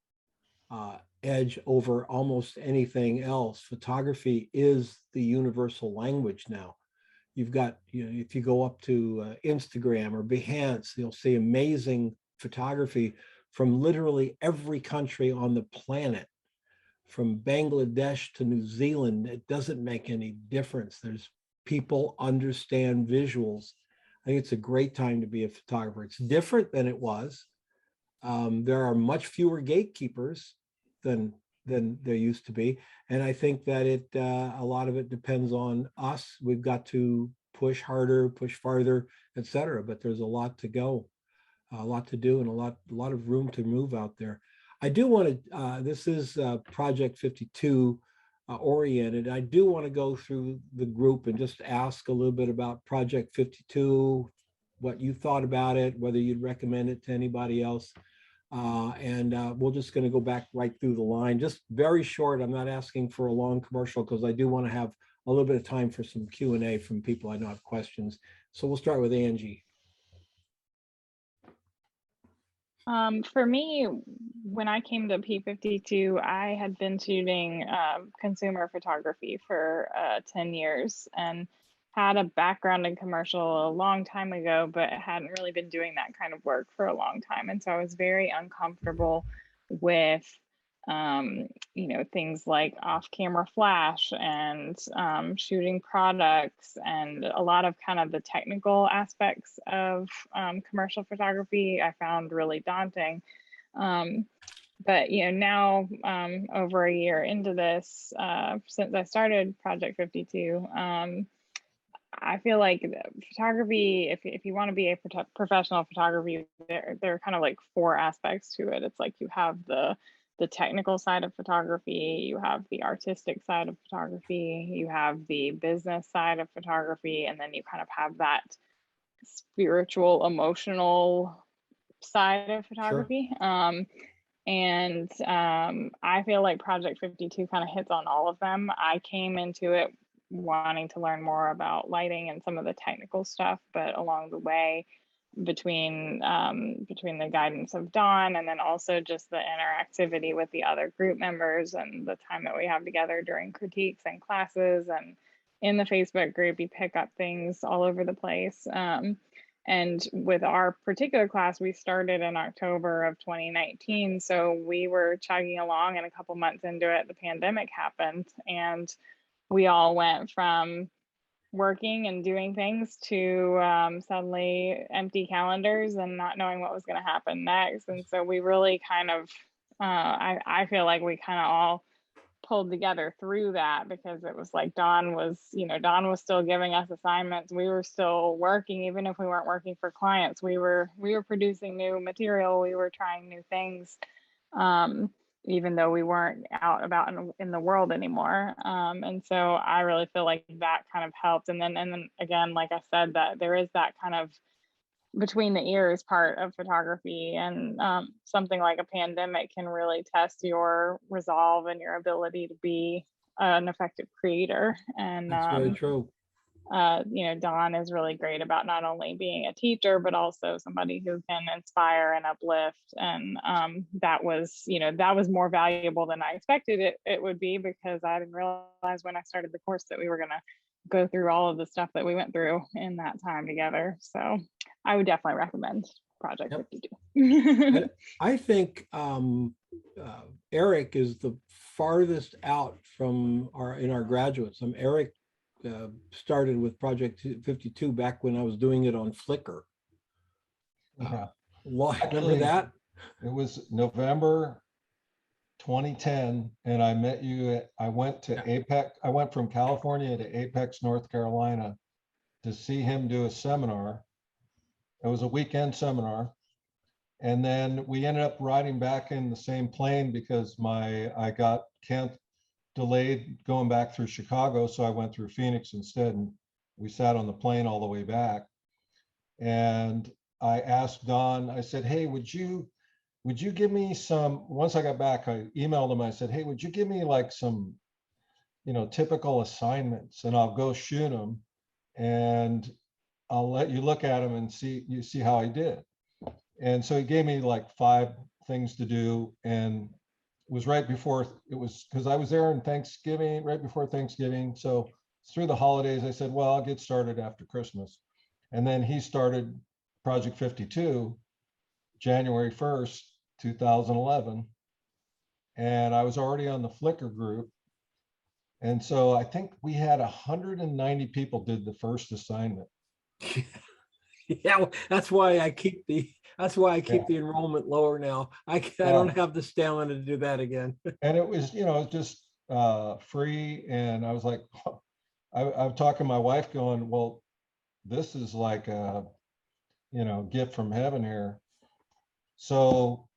Speaker 1: edge over almost anything else. Photography is the universal language now. You've got, you know, if you go up to Instagram or Behance, you'll see amazing photography from literally every country on the planet, from Bangladesh to New Zealand. It doesn't make any difference. There's people understand visuals. I think it's a great time to be a photographer. It's different than it was. There are much fewer gatekeepers than there used to be, and I think that a lot of it depends on us. We've got to push harder, push farther, etc. But there's a lot to go, a lot to do, and a lot of room to move out there. I do want to. This is Project 52 oriented. I do want to go through the group and just ask a little bit about Project 52, what you thought about it, whether you'd recommend it to anybody else. We're just going to go back right through the line, just very short. I'm not asking for a long commercial because I do want to have a little bit of time for some Q&A from people I know have questions. So we'll start with Angie.
Speaker 4: For me, when I came to P52, I had been shooting consumer photography for 10 years and had a background in commercial a long time ago, but hadn't really been doing that kind of work for a long time. And so I was very uncomfortable with, you know, things like off-camera flash and shooting products and a lot of kind of the technical aspects of commercial photography I found really daunting. But, you know, now over a year into this, since I started Project 52, I feel like photography, if you want to be a professional photography, there are kind of like 4 aspects to it. It's like you have the technical side of photography, you have the artistic side of photography, you have the business side of photography, and then you kind of have that spiritual, emotional side of photography. Sure. I feel like Project 52 kind of hits on all of them. I came into it wanting to learn more about lighting and some of the technical stuff, but along the way, between the guidance of Dawn and then also just the interactivity with the other group members and the time that we have together during critiques and classes and in the Facebook group, you pick up things all over the place. And with our particular class, we started in October of 2019. So we were chugging along, and a couple months into it, the pandemic happened, and we all went from working and doing things to suddenly empty calendars and not knowing what was going to happen next. And so we really kind of, I feel like we kind of all pulled together through that, because it was like Dawn was still giving us assignments. We were still working, even if we weren't working for clients. We were producing new material. We were trying new things, even though we weren't out about in the world anymore. And so I really feel like that kind of helped. And then again, like I said, that there is that kind of between the ears part of photography, and something like a pandemic can really test your resolve and your ability to be an effective creator. And
Speaker 1: that's very true.
Speaker 4: Dawn is really great about not only being a teacher, but also somebody who can inspire and uplift. And that was more valuable than I expected it would be, because I didn't realize when I started the course that we were going to go through all of the stuff that we went through in that time together. So I would definitely recommend Project 52.
Speaker 1: I think Eric is the farthest out from our graduates. Eric started with Project 52 back when I was doing it on Flickr.
Speaker 5: Yeah.
Speaker 1: Remember that?
Speaker 5: It was November 2010, and I met you I went to Apex. I went from California to Apex, North Carolina to see him do a seminar. It was a weekend seminar. And then we ended up riding back in the same plane because I got delayed going back through Chicago. So I went through Phoenix instead, and we sat on the plane all the way back. And I asked Don, I said, hey, would you give me some, once I got back, I emailed him, I said, hey, would you give me like some, typical assignments, and I'll go shoot them and I'll let you look at them and see how I did. And so he gave me like 5 things to do, and it was right before, it was because I was there in Thanksgiving, right before Thanksgiving. So through the holidays, I said, well, I'll get started after Christmas. And then he started Project 52, January 1st, 2011. And I was already on the Flickr group. And so I think we had 190 people did the first assignment.
Speaker 1: Yeah, well, that's why I keep the enrollment lower now. I don't have the stamina to do that again.
Speaker 5: And it was, just free. And I was like, I'm talking to my wife going, well, this is like a, gift from heaven here. So,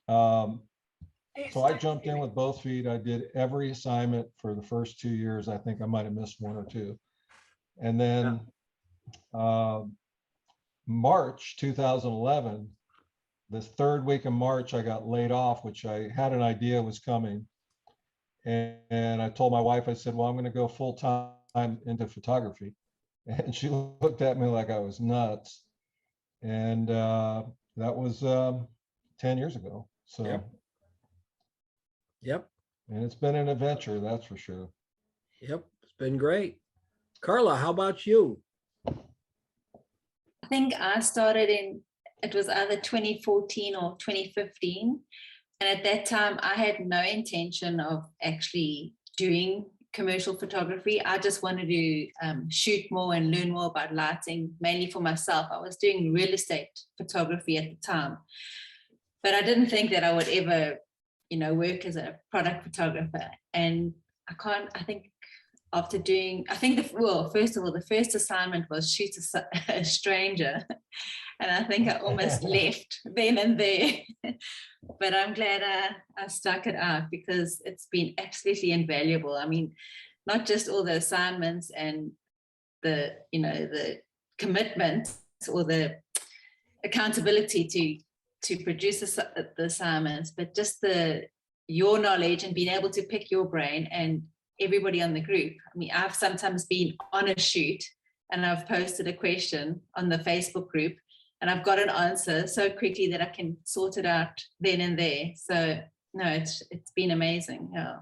Speaker 5: so I jumped in with both feet. I did every assignment for the first 2 years. I think I might have missed 1 or 2. And then March 2011, this 3rd week of March, I got laid off, which I had an idea was coming. And I told my wife, I said, well, I'm going to go full time into photography. And she looked at me like I was nuts. And that was 10 years ago. So,
Speaker 1: Yep.
Speaker 5: And it's been an adventure, that's for sure.
Speaker 1: Yep. It's been great. Carla, how about you?
Speaker 6: I think I started it was either 2014 or 2015. And at that time, I had no intention of actually doing commercial photography. I just wanted to shoot more and learn more about lighting, mainly for myself. I was doing real estate photography at the time, but I didn't think that I would ever, work as a product photographer. And I think after doing, first of all, the first assignment was shoot a stranger. And I think I almost left then and there. But I'm glad I stuck it out, because it's been absolutely invaluable. I mean, not just all the assignments and the commitment or the accountability to produce the assignments, but just your knowledge and being able to pick your brain and everybody on the group. I mean, I've sometimes been on a shoot and I've posted a question on the Facebook group, and I've got an answer so quickly that I can sort it out then and there. So no, it's been amazing. Yeah.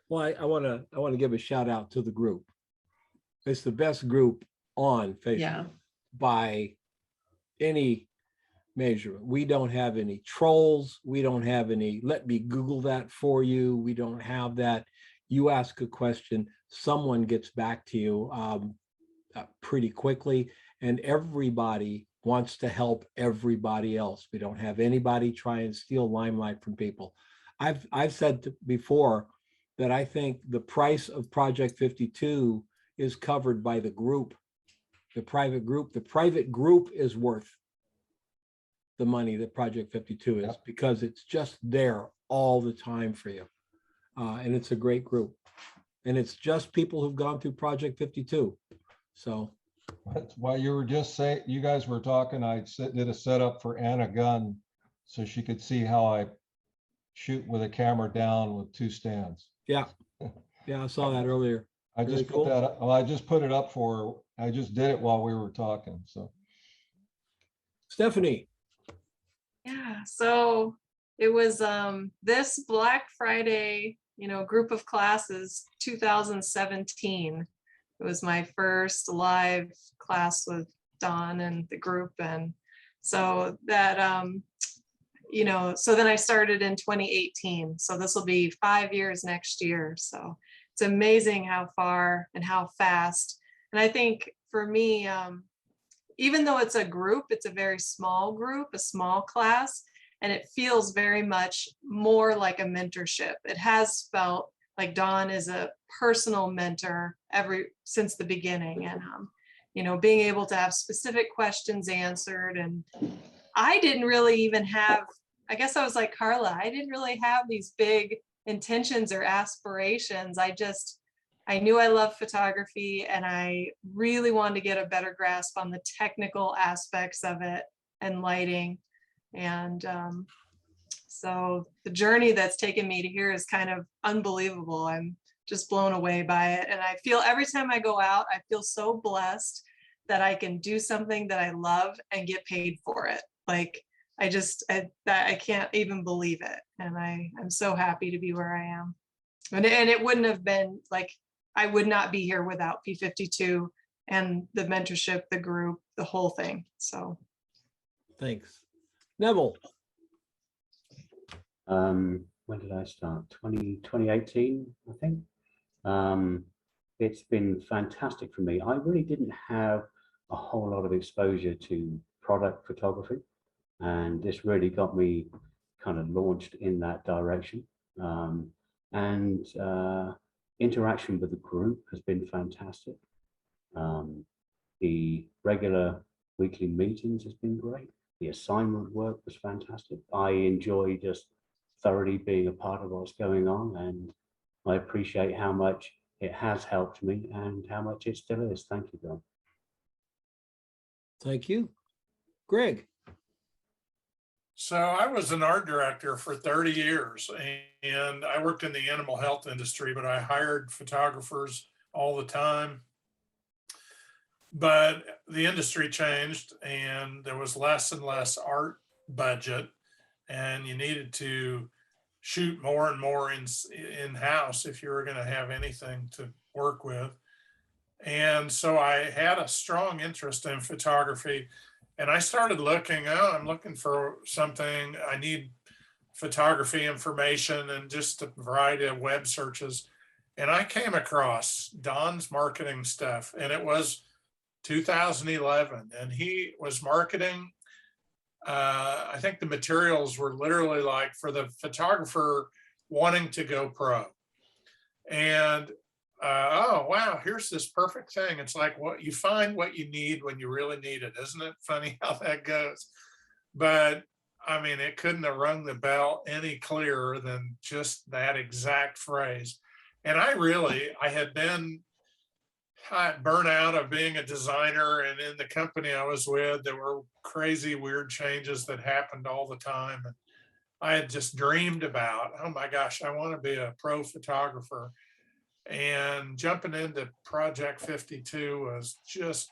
Speaker 1: Well, I want to give a shout out to the group. It's the best group on Facebook by any measurement. We don't have any trolls. We don't have any, let me Google that for you. We don't have that. You ask a question, someone gets back to you pretty quickly, and everybody wants to help everybody else. We don't have anybody try and steal limelight from people. I've said before that I think the price of Project 52 is covered by the group, the private group. The private group is worth the money that Project 52 is, because it's just there all the time for you. And it's a great group. And it's just people who've gone through Project 52. So
Speaker 5: that's why you were just saying, you guys were talking, I did a setup for Anna Gunn so she could see how I shoot with a camera down with 2 stands.
Speaker 1: Yeah. Yeah, I saw that earlier.
Speaker 5: I just put that up. Well, I just put it up for her. I just did it while we were talking. So
Speaker 1: Stephanie.
Speaker 3: Yeah, so it was this Black Friday, group of classes, 2017. It was my first live class with Don and the group. And so that, so then I started in 2018. So this will be 5 years next year. So it's amazing how far and how fast. And I think for me, even though it's a group, it's a very small group, a small class, And it feels very much more like a mentorship. It has felt like Dawn is a personal mentor since the beginning. And, you know, being able to have specific questions answered. And I didn't really even have, I guess I was like Carla, I didn't really have these big intentions or aspirations. I knew I loved photography and I really wanted to get a better grasp on the technical aspects of it and lighting. And so the journey that's taken me to here is kind of unbelievable. I'm just blown away by it. And I feel every time I go out, I feel so blessed that I can do something that I love and get paid for it. Like, I can't even believe it. And I'm so happy to be where I am. And it wouldn't have been like, I would not be here without P52 and the mentorship, the group, the whole thing. So.
Speaker 1: Thanks. Neville.
Speaker 7: When did I start? 2018, I think. It's been fantastic for me. I really didn't have a whole lot of exposure to product photography, and this really got me kind of launched in that direction. Interaction with the group has been fantastic. The regular weekly meetings has been great. The assignment work was fantastic. I enjoy just thoroughly being a part of what's going on, and I appreciate how much it has helped me and how much it still is. Thank you, Don.
Speaker 1: Thank you. Greg.
Speaker 2: So I was an art director for 30 years and I worked in the animal health industry, but I hired photographers all the time. But the industry changed and there was less and less art budget, and you needed to shoot more and more in-house if you were going to have anything to work with. And so I had a strong interest in photography, and I started looking, I'm looking for something, I need photography information and just a variety of web searches. And I came across Don's marketing stuff, and it was 2011, and he was marketing. I think the materials were literally like for the photographer wanting to go pro. And oh, wow, here's this perfect thing. It's like what you find what you need when you really need it. Isn't it funny how that goes? But I mean, it couldn't have rung the bell any clearer than just that exact phrase. And I had been burnt out of being a designer, and in the company I was with, there were crazy, weird changes that happened all the time. And I had just dreamed about, oh my gosh, I want to be a pro photographer. And jumping into Project 52 was just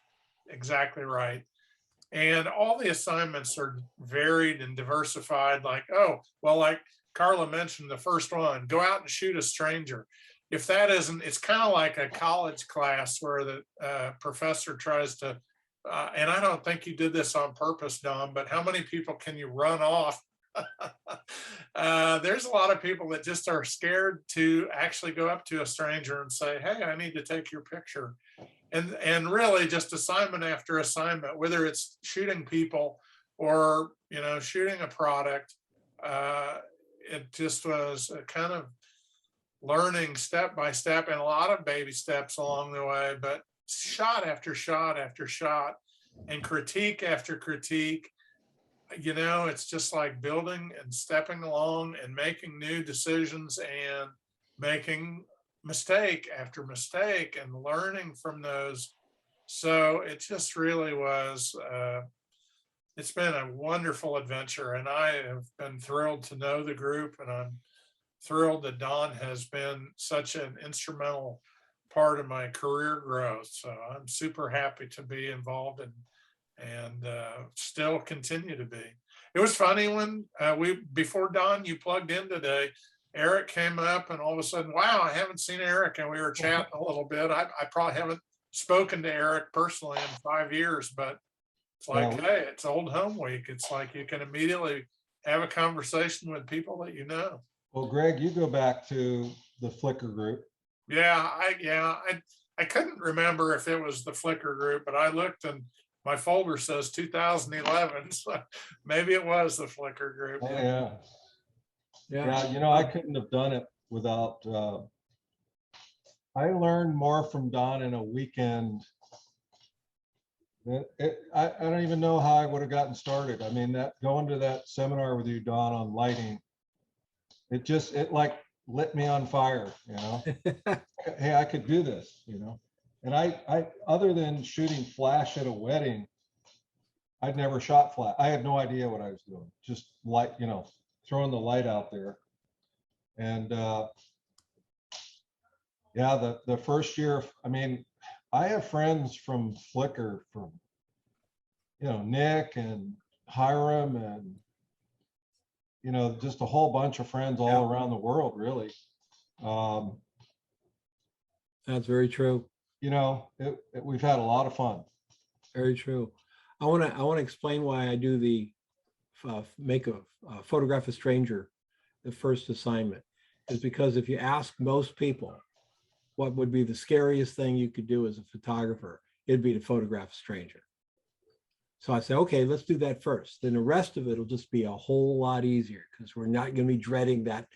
Speaker 2: exactly right. And all the assignments are varied and diversified. Like, oh, well, like Carla mentioned, the first one, go out and shoot a stranger. If that isn't, it's kind of like a college class where the professor tries to, and I don't think you did this on purpose, Don, but how many people can you run off? There's a lot of people that just are scared to actually go up to a stranger and say, hey, I need to take your picture. And really just assignment after assignment, whether it's shooting people or, you know, shooting a product, it just was a kind of learning step by step, and a lot of baby steps along the way, but shot after shot after shot and critique after critique. You know, it's just like building and stepping along and making new decisions and making mistake after mistake and learning from those. So it just really was, it's been a wonderful adventure, and I have been thrilled to know the group, and I'm thrilled that Don has been such an instrumental part of my career growth. So I'm super happy to be involved and still continue to be. It was funny when before Don, you plugged in today, Eric came up, and all of a sudden, wow, I haven't seen Eric, and we were chatting a little bit. I probably haven't spoken to Eric personally in 5 years, but it's like, hey, it's old home week. It's like you can immediately have a conversation with people that you know.
Speaker 5: Well, Greg, you go back to the Flickr group.
Speaker 2: Yeah, I couldn't remember if it was the Flickr group, but I looked, and my folder says 2011, so maybe it was the Flickr group.
Speaker 5: Oh, yeah.
Speaker 1: Yeah.
Speaker 5: Yeah, you know, I couldn't have done it without, I learned more from Don in a weekend. I don't even know how I would have gotten started. I mean, that going to that seminar with you, Don, on lighting, it like lit me on fire, you know? Hey, I could do this, you know? And I, other than shooting flash at a wedding, I'd never shot flash. I had no idea what I was doing. Just light, you know, throwing the light out there. And yeah, the first year, I mean, I have friends from Flickr, from, you know, Nick and Hiram and, you know, just a whole bunch of friends all around the world, really.
Speaker 1: That's very true.
Speaker 5: You know, we've had a lot of fun.
Speaker 1: Very true. I want to explain why I do the make a photograph a stranger, the first assignment, is because if you ask most people what would be the scariest thing you could do as a photographer, it'd be to photograph a stranger. So I say, okay, let's do that first. Then the rest of it will just be a whole lot easier because we're not going to be dreading that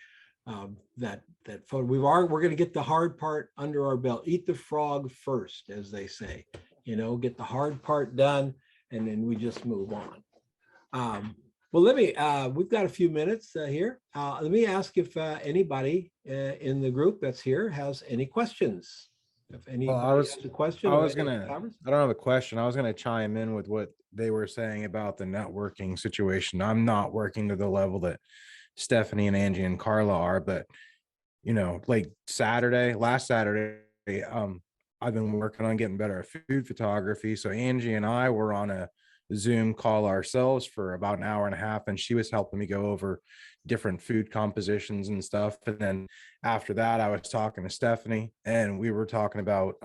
Speaker 1: that photo. We're going to get the hard part under our belt. Eat the frog first, as they say. You know, get the hard part done, and then we just move on. Well, let me. We've got a few minutes here. Let me ask if anybody in the group that's here has any questions. If anybody has a question,
Speaker 8: I don't have a question. I was gonna chime in with what they were saying about the networking situation. I'm not working to the level that Stephanie and Angie and Carla are, but you know, like last Saturday, I've been working on getting better at food photography. So Angie and I were on a Zoom call ourselves for about an hour and a half, and she was helping me go over different food compositions and stuff. And then after that, I was talking to Stephanie, and we were talking about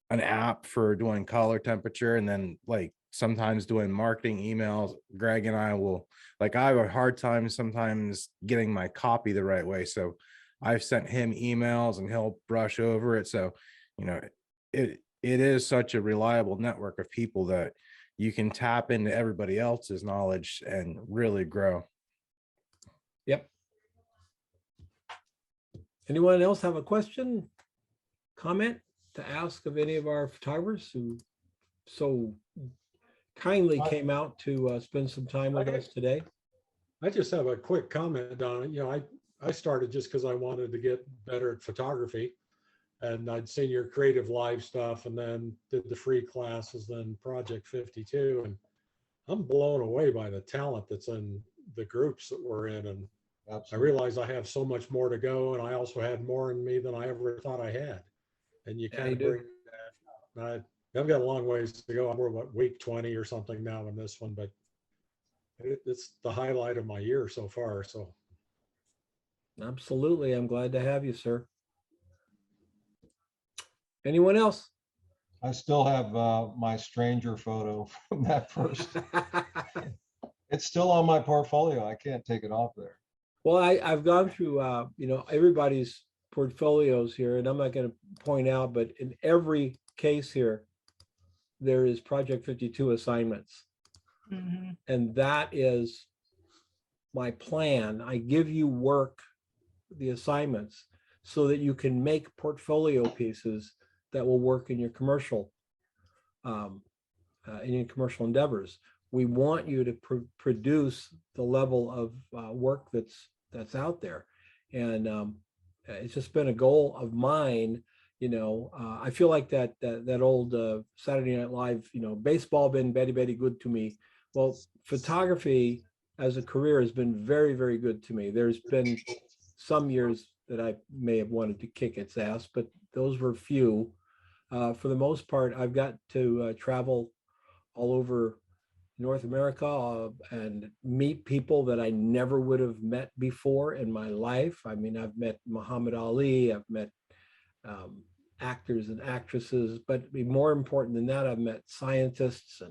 Speaker 8: an app for doing color temperature, and then like sometimes doing marketing emails. Greg and I will, like, I have a hard time sometimes getting my copy the right way. So I've sent him emails and he'll brush over it. So, you know, it is such a reliable network of people that you can tap into everybody else's knowledge and really grow.
Speaker 1: Yep. Anyone else have a question, comment to ask of any of our photographers who so kindly came out to spend some time with us today?
Speaker 9: I just have a quick comment on it. You know, I started just because I wanted to get better at photography, and I'd seen your Creative Live stuff and then did the free classes, then Project 52. And I'm blown away by the talent that's in the groups that we're in. And I realize I have so much more to go. And I also had more in me than I ever thought I had. And you kind of bring that. I've got a long ways to go. I'm what, week 20 or something now in this one, but it's the highlight of my year so far. So
Speaker 1: absolutely, I'm glad to have you, sir. Anyone else?
Speaker 5: I still have my stranger photo from that first. It's still on my portfolio. I can't take it off there.
Speaker 1: Well, I've gone through, you know, everybody's portfolios here, and I'm not going to point out, but in every case here, there is Project 52 assignments. Mm-hmm. And that is my plan. I give you work, the assignments, so that you can make portfolio pieces that will work in your commercial endeavors. We want you to produce the level of work that's out there, and it's just been a goal of mine. You know, I feel like that old Saturday Night Live, you know, baseball been very, very good to me. Well, photography as a career has been very, very good to me. There's been some years that I may have wanted to kick its ass, but those were few. For the most part, I've got to travel all over North America and meet people that I never would have met before in my life. I mean, I've met Muhammad Ali, I've met actors and actresses, but more important than that, I've met scientists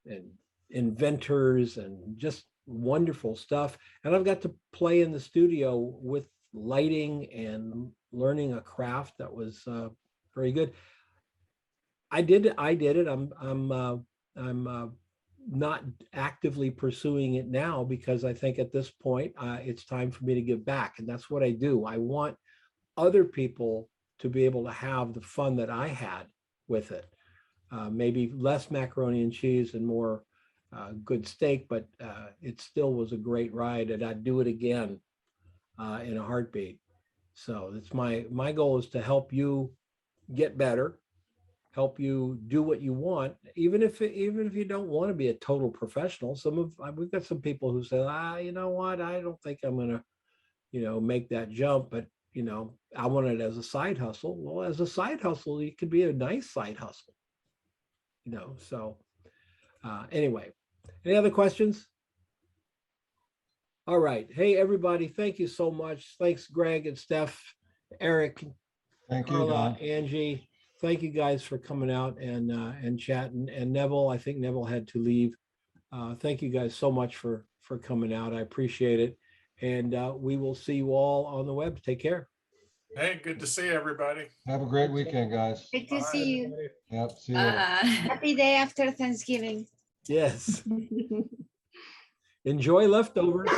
Speaker 1: and inventors and just wonderful stuff. And I've got to play in the studio with lighting and learning a craft that was very good. I did it. I'm not actively pursuing it now because I think at this point, it's time for me to give back. And that's what I do. I want other people to be able to have the fun that I had with it. Maybe less macaroni and cheese and more good steak, but it still was a great ride, and I'd do it again in a heartbeat. So it's my goal is to help you get better, help you do what you want, even if you don't want to be a total professional. We've got some people who say, you know what, I don't think I'm gonna, make that jump, but I want it as a side hustle. Well, as a side hustle, it could be a nice side hustle. So anyway, any other questions? All right. Hey, everybody, thank you so much. Thanks, Greg and Steph, Eric,
Speaker 5: Thank you,
Speaker 1: Carla,
Speaker 5: Don.
Speaker 1: Angie. Thank you guys for coming out and chatting. And Neville, I think Neville had to leave. Thank you guys so much for coming out. I appreciate it. And we will see you all on the web. Take care.
Speaker 2: Hey, good to see everybody.
Speaker 5: Have a great weekend, guys.
Speaker 10: Good to see you.
Speaker 5: Yep, see you later.
Speaker 10: Happy day after Thanksgiving.
Speaker 1: Yes. Enjoy leftovers.